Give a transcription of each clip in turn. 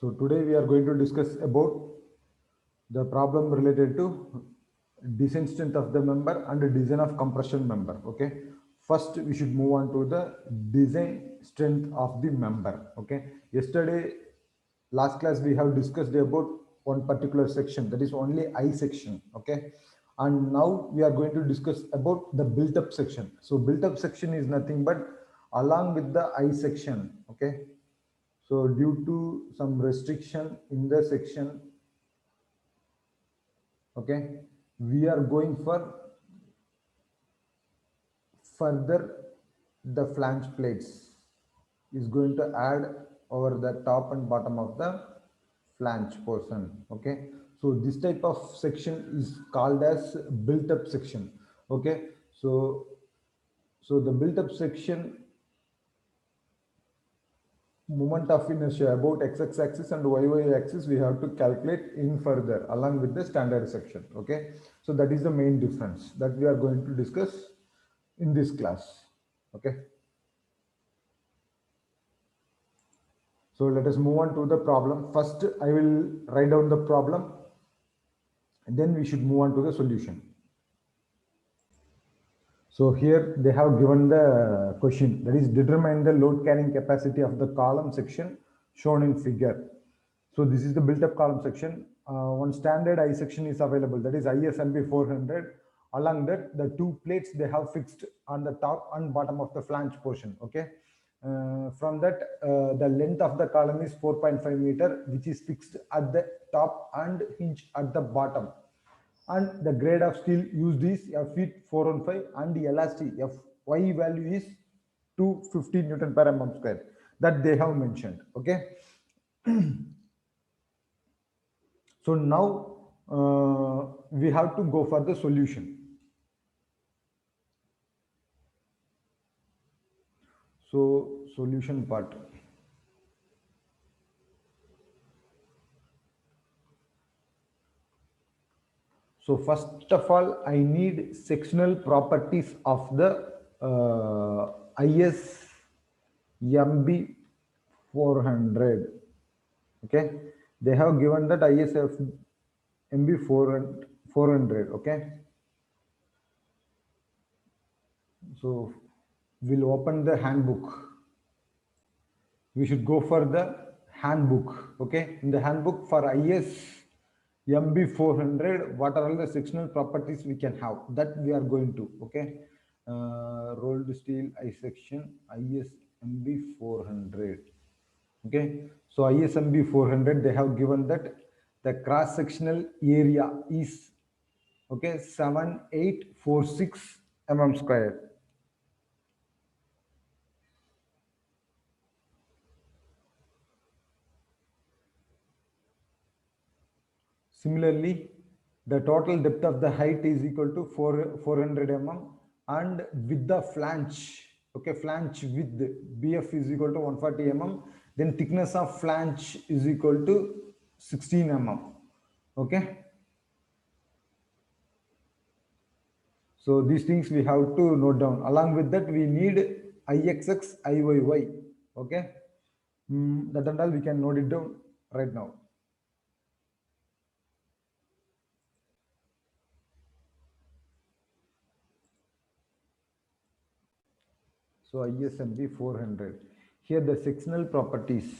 So today we are going to discuss about the problem related to design strength of the member and the design of compression member. Okay. First, we should move on to the design strength of the member. Okay. Yesterday, last class, we have discussed about one particular section, that is only I section. Okay. And now we are going to discuss about the built up section. So built up section is nothing but along with the I section. Okay. So due to some restriction in the section, okay, we are going for further the flange plates is going to add over the top and bottom of the flange portion. Okay, so this type of section is called as built up section. Okay, so the built up section moment of inertia about x axis and y axis we have to calculate in further along with the standard section. Okay, so that is the main difference that we are going to discuss in this class. Okay, so let us move on to the problem. First I will write down the problem and then we should move on to the solution. So here they have given the question, that is determine the load carrying capacity of the column section shown in figure. So this is the built up column section. One standard I section is available, that is ISMB 400. Along that, the two plates they have fixed on the top and bottom of the flange portion. Okay. From that, the length of the column is 4.5 meter, which is fixed at the top and hinge at the bottom. And the grade of steel used is Fe 415 and the elastic Fy value is 250 Newton per mm square, that they have mentioned. Okay. So now we have to go for the solution. So solution part. So first of all, I need sectional properties of the ISMB 400. Okay, they have given that ISMB 400. Okay, so we'll open the handbook. We should go for the handbook. Okay, in the handbook for ISMB 400, what are all the sectional properties we can have, that we are going to. Okay, rolled steel I section ISMB 400. Okay, so ISMB 400 they have given that the cross sectional area is, okay, 7846 mm square. Similarly, the total depth of the height is equal to 400 mm, and with the flange, okay, flange width BF is equal to 140 mm, then thickness of flange is equal to 16 mm. Okay, so these things we have to note down. Along with that, we need IXX, IYY. Okay, that and all we can note it down right now. So ISMB 400. Here the sectional properties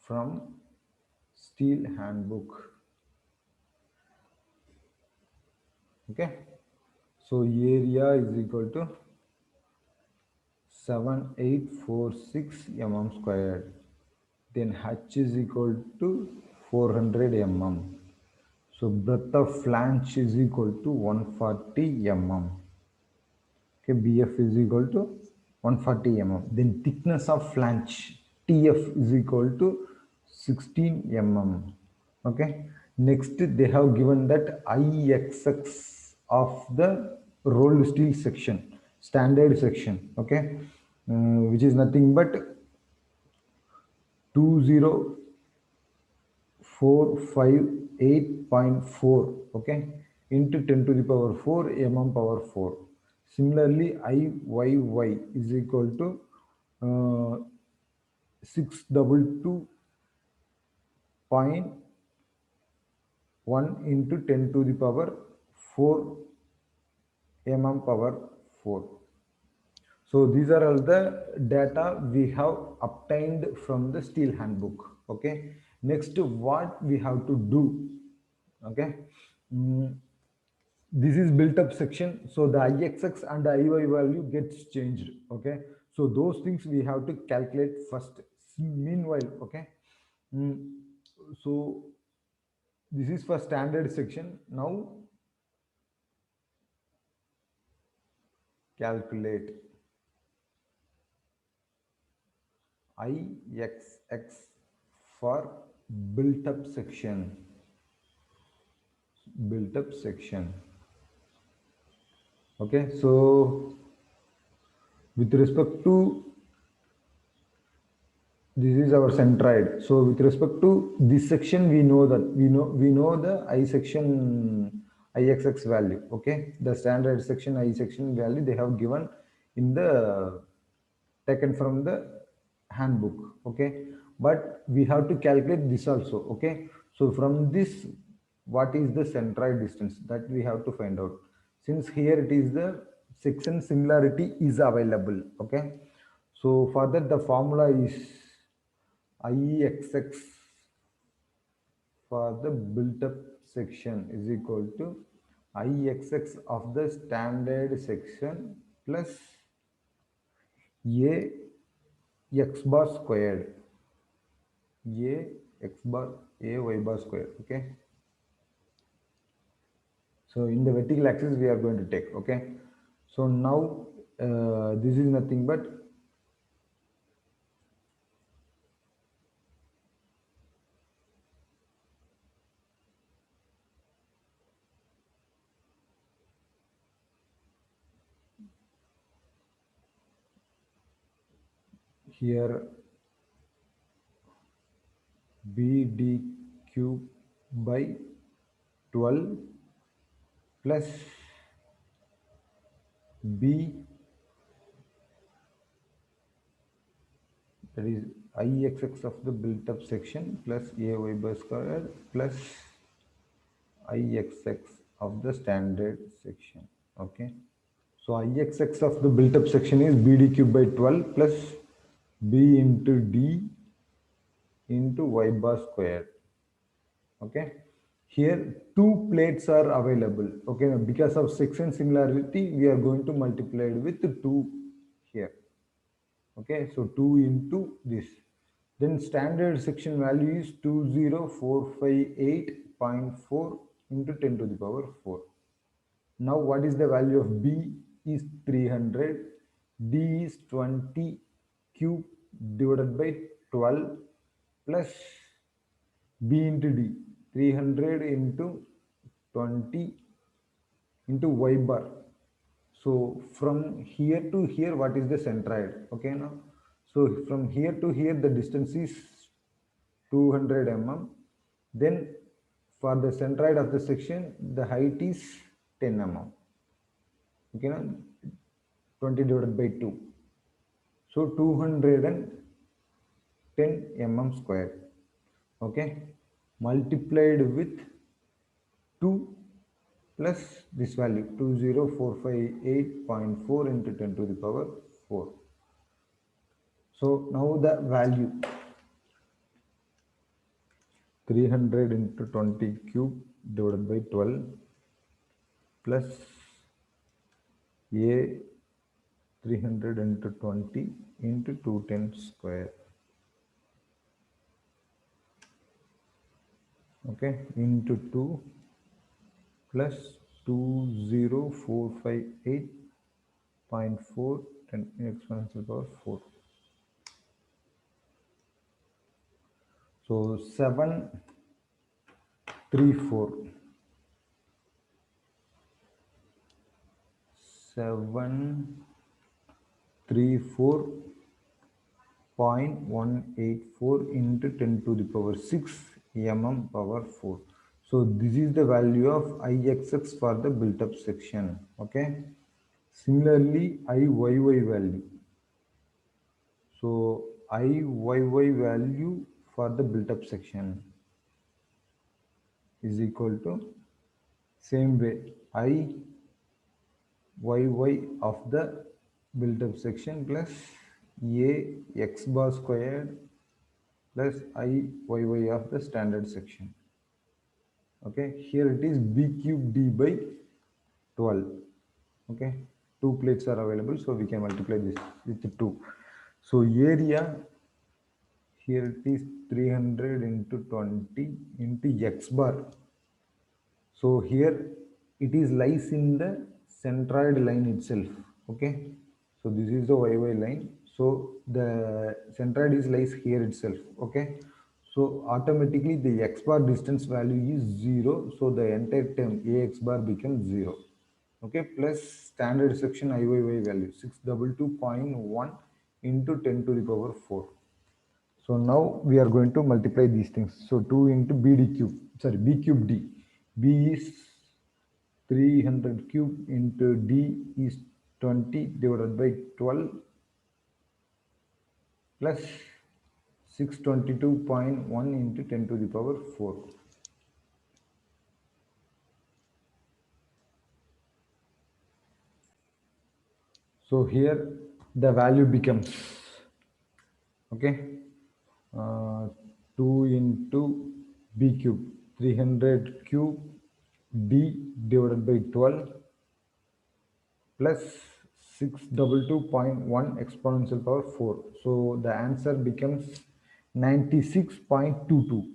from steel handbook. Okay, so area is equal to 7846 mm squared, then h is equal to 400 mm. So breadth of flange is equal to 140 mm. Okay, BF is equal to 140 mm. Then thickness of flange TF is equal to 16 mm. Okay. Next, they have given that IXX of the rolled steel section, standard section. Okay, which is nothing but 2045 8.4, okay, into 10 to the power 4 mm power 4. Similarly, IYY is equal to 622.1 into 10 to the power 4 mm power 4. So these are all the data we have obtained from the steel handbook. Okay, next what we have to do. Okay, Mm, this is built up section, so the ixx and the iy value gets changed. Okay, so those things we have to calculate first. Meanwhile, okay, Mm, so this is for standard section. Now calculate ixx for built up section. Built up section. Okay, so with respect to this is our centroid. So with respect to this section, we know that we know the I section ixx value. Okay, the standard section I section value they have given in the taken from the handbook. Okay, but we have to calculate this also. Okay, so from this, what is the centroid distance that we have to find out, since here it is the section similarity is available. Okay, so for that the formula is IEXX for the built up section is equal to IXX of the standard section plus A x bar squared, A x bar A y bar squared. Okay, so in the vertical axis we are going to take. Okay, so now this is nothing but here BD cube by 12 plus B, that is IXX of the built up section plus AY bar squared plus IXX of the standard section. Okay, so IXX of the built up section is BD cube by 12 plus B into D into Y bar squared. Okay, here two plates are available. Okay, because of section similarity we are going to multiply it with 2 here. Okay, so 2 into this, then standard section value is 20458.4 into 10 to the power 4. Now what is the value of B is 300, D is 20 cube divided by 12 plus B into D, 300 into 20 into Y bar. So from here to here, what is the centroid? Okay, now, so from here to here, the distance is 200 mm. Then for the centroid of the section, the height is 10 mm. Okay, now 20 divided by 2. So 210 mm square. Okay, multiplied with 2 plus this value 20458.4 into 10 to the power 4. So now the value 300 into 20 cube divided by 12 plus A 300 into 20 into 210 square. Okay, into 2 plus 20458.4 10 exponential power 4. So 734 734.184 into 10 to the power 6 mm power 4. So this is the value of Ixx for the built-up section. Okay. Similarly, Iyy value. So Iyy value for the built-up section is equal to same way Iyy of the built-up section plus A x bar squared plus Iyy of the standard section. Okay, here it is b cube d by 12. Okay, two plates are available, so we can multiply this with 2. So area here it is 300 into 20 into x bar. So here it is lies in the centroid line itself. Okay, so this is the y line, so the centroid is lies here itself. Okay, so automatically the x bar distance value is 0, so the entire term ax bar becomes 0. Okay, plus standard section Iyy value 622.1 into 10 to the power 4. So now we are going to multiply these things. So 2 into bd cube, sorry, b cube d. B is 300 cube into d is 20 divided by 12 plus 622.1 into 10 to the power 4. So here the value becomes, okay, 2 into b cube, 300 cube d divided by 12 plus 622.1 exponential power 4. So the answer becomes 96.22.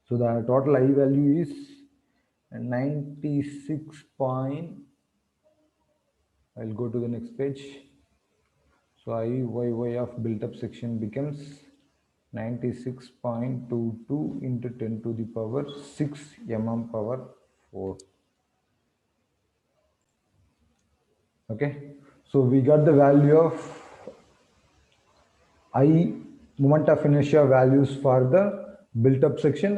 So the total I value is 96 point. I'll go to the next page. So Iyy of built up section becomes 96.22 into 10 to the power 6 mm power 4. Okay, so we got the value of I moment of inertia values for the built up section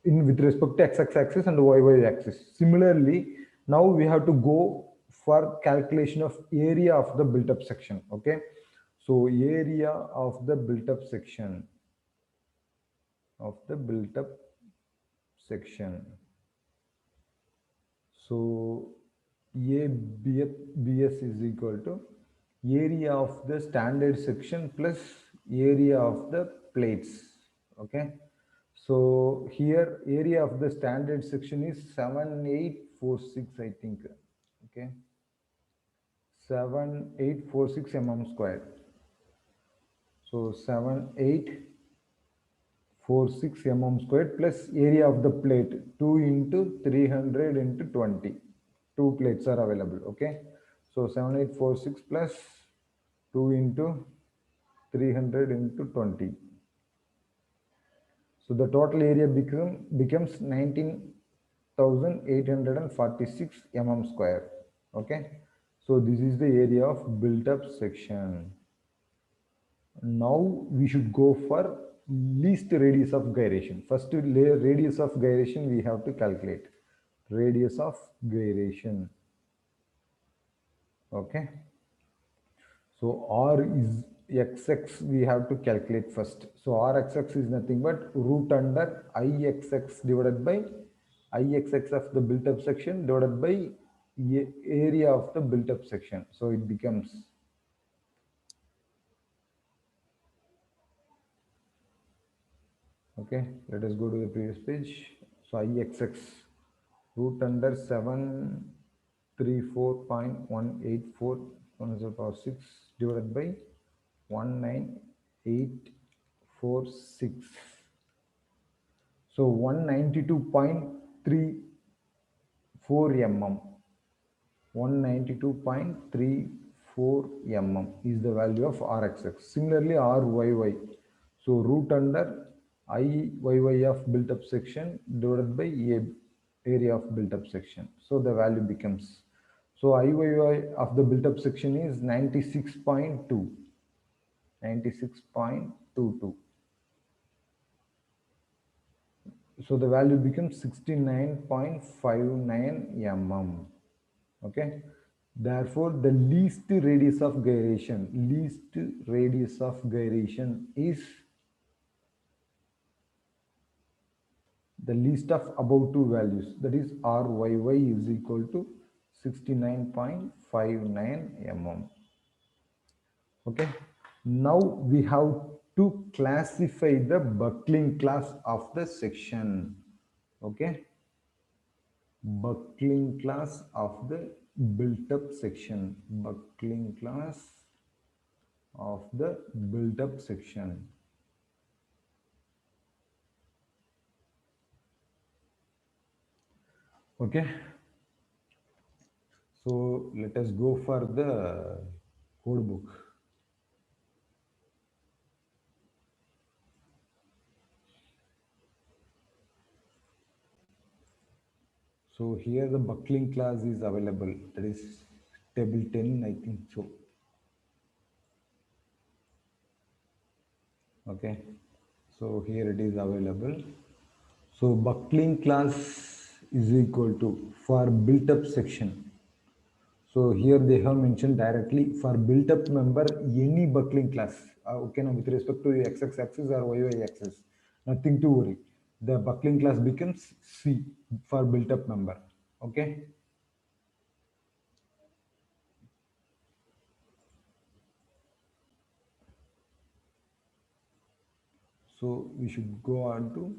in with respect to x axis and y axis. Similarly, now we have to go for calculation of area of the built up section. Okay, so area of the built up section So ABS is equal to area of the standard section plus area of the plates. Okay, so here area of the standard section is 7846, I think. Okay, 7846 mm square. So 7846 mm squared plus area of the plate 2 into 300 into 20. Two plates are available. Okay, so 7846 plus 2 into 300 into 20. So the total area becomes 19,846 mm square. Okay, so this is the area of built up section. Now we should go for least radius of gyration. First radius of gyration we have to calculate. Radius of gyration. Okay, so r is xx, we have to calculate first. So rxx is nothing but root under ixx divided by ixx of the built up section divided by area of the built up section. So it becomes, okay, let us go to the previous page. So ixx root under 734.184 1 to the power 6 divided by 19846. So 192.34 mm. 192.34 mm is the value of rxx. Similarly, ryy. So root under Iyy of built up section divided by area of built up section. So the value becomes, so Iyy of the built up section is 96.2. 96.22. So the value becomes 69.59 mm. Okay. Therefore, the least radius of gyration is the least of above two values, that is RYY is equal to 69.59 mm. Okay. Now we have to classify the buckling class of the section. Okay. Buckling class of the built-up section. Buckling class of the built-up section. Okay. So let us go for the code book. So here the buckling class is available. That is table 10, I think so. Okay. So here it is available. So buckling class is equal to for built up section. So here they have mentioned directly for built up member any buckling class. Okay, now with respect to x axis or y axis, nothing to worry. The buckling class becomes C for built up member. Okay. So we should go on to.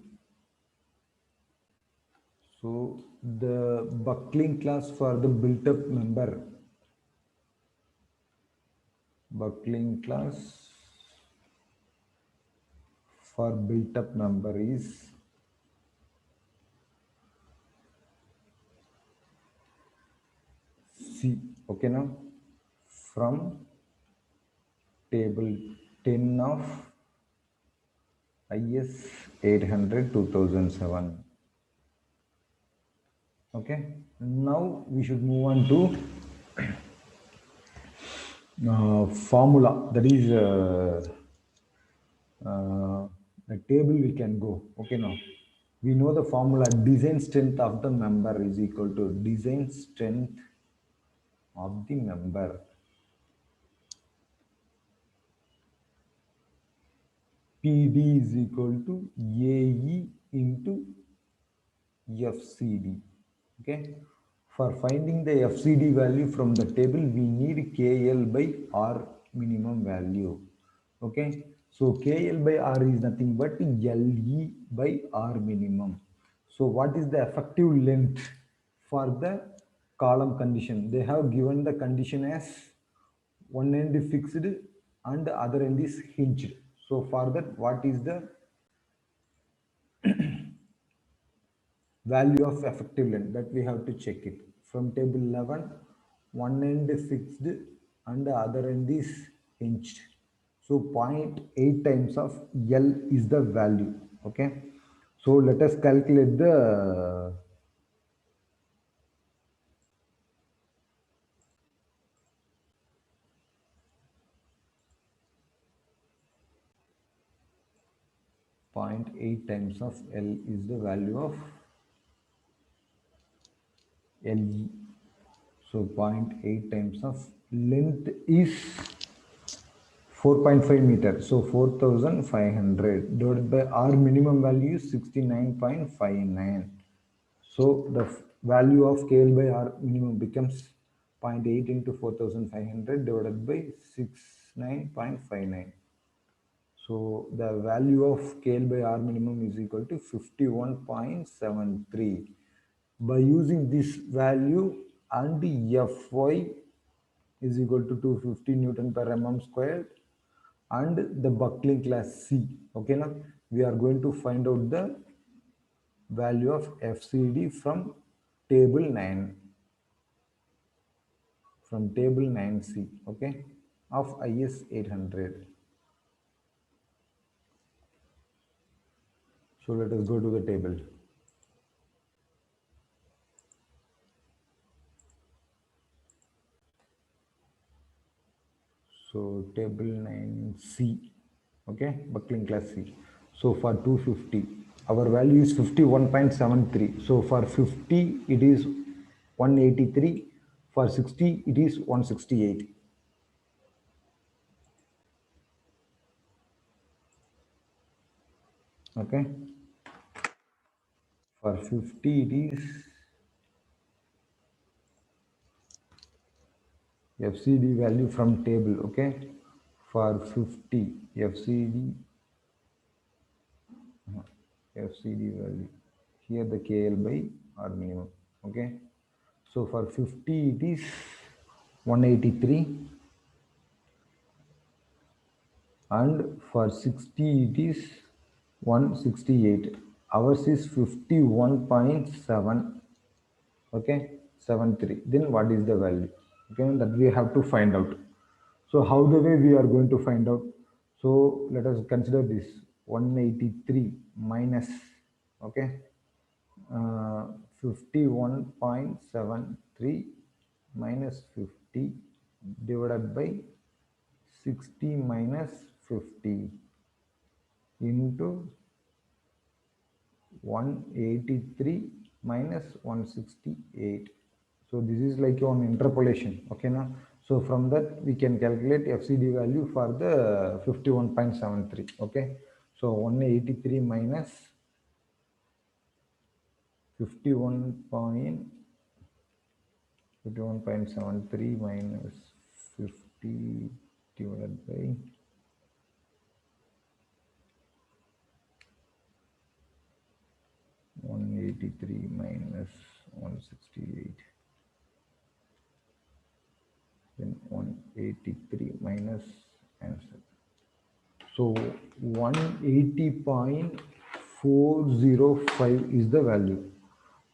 So the buckling class for the built up member. Buckling class for built up member is C. Okay, now from table 10 of IS 800 2007. Okay, now we should move on to formula, that is the table we can go. Okay, now we know the formula design strength of the member is equal to design strength of the member PD is equal to AE into FCD. Okay. For finding the FCD value from the table, we need KL by R minimum value. Okay. So KL by R is nothing but LE by R minimum. So what is the effective length for the column condition? They have given the condition as one end is fixed and the other end is hinged. So for that, what is the value of effective length? That we have to check it. From table 11, one end is fixed and the other end is hinged. So 0.8 times of L is the value. Okay. So let us calculate the 0.8 times of L is the value of LE. So 0.8 times of length is 4.5 meter. So 4,500 divided by R minimum value is 69.59. So the value of KL by R minimum becomes 0.8 into 4,500 divided by 69.59. So the value of KL by R minimum is equal to 51.73. By using this value and Fy is equal to 250 Newton per mm squared and the buckling class C. Okay, now we are going to find out the value of FCD from table 9. From table 9C, okay, of IS 800. So let us go to the table. So table 9C, okay, buckling class C. So for 250, Our value is 51.73. So for 50, it is 183. For 60, it is 168. Okay. For 50, it is FCD value from table. Okay. For 50, FCD value. Here the KL by R minimum. Okay. So for 50, it is 183. And for 60, it is 168. Ours is 51.7. Okay. 73. Then what is the value? Okay. That we have to find out. So how the way we are going to find out? So let us consider this 183 minus, okay, 51.73 minus 50 divided by 60 minus 50 into 183 minus 168. So this is like on interpolation. Okay now. So from that we can calculate FCD value for the 51.73. Okay. So 183 minus 51.73 minus 50 divided by 183 minus 168. Then 183 minus answer. So 180.405 is the value.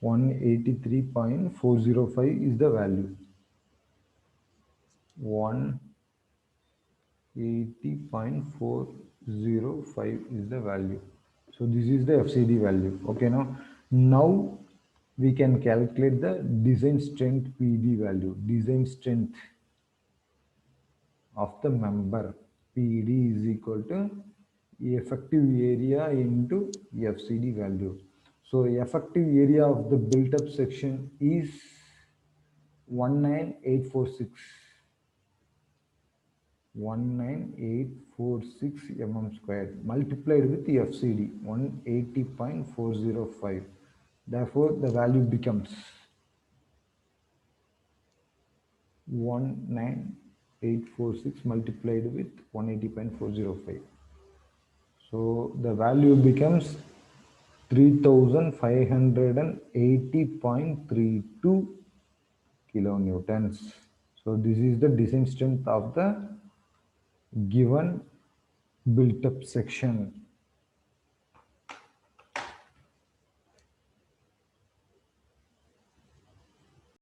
183.405 is the value. 180.405 is the value. So this is the FCD value. Okay, now we can calculate the design strength PD value. Design strength of the member PD is equal to effective area into FCD value. So effective area of the built-up section is 19846. 19846 mm squared multiplied with the FCD 180.405. Therefore, the value becomes 19846 multiplied with 180.405. So the value becomes 3580.32 kilonewtons. So this is the design strength of the given built up section.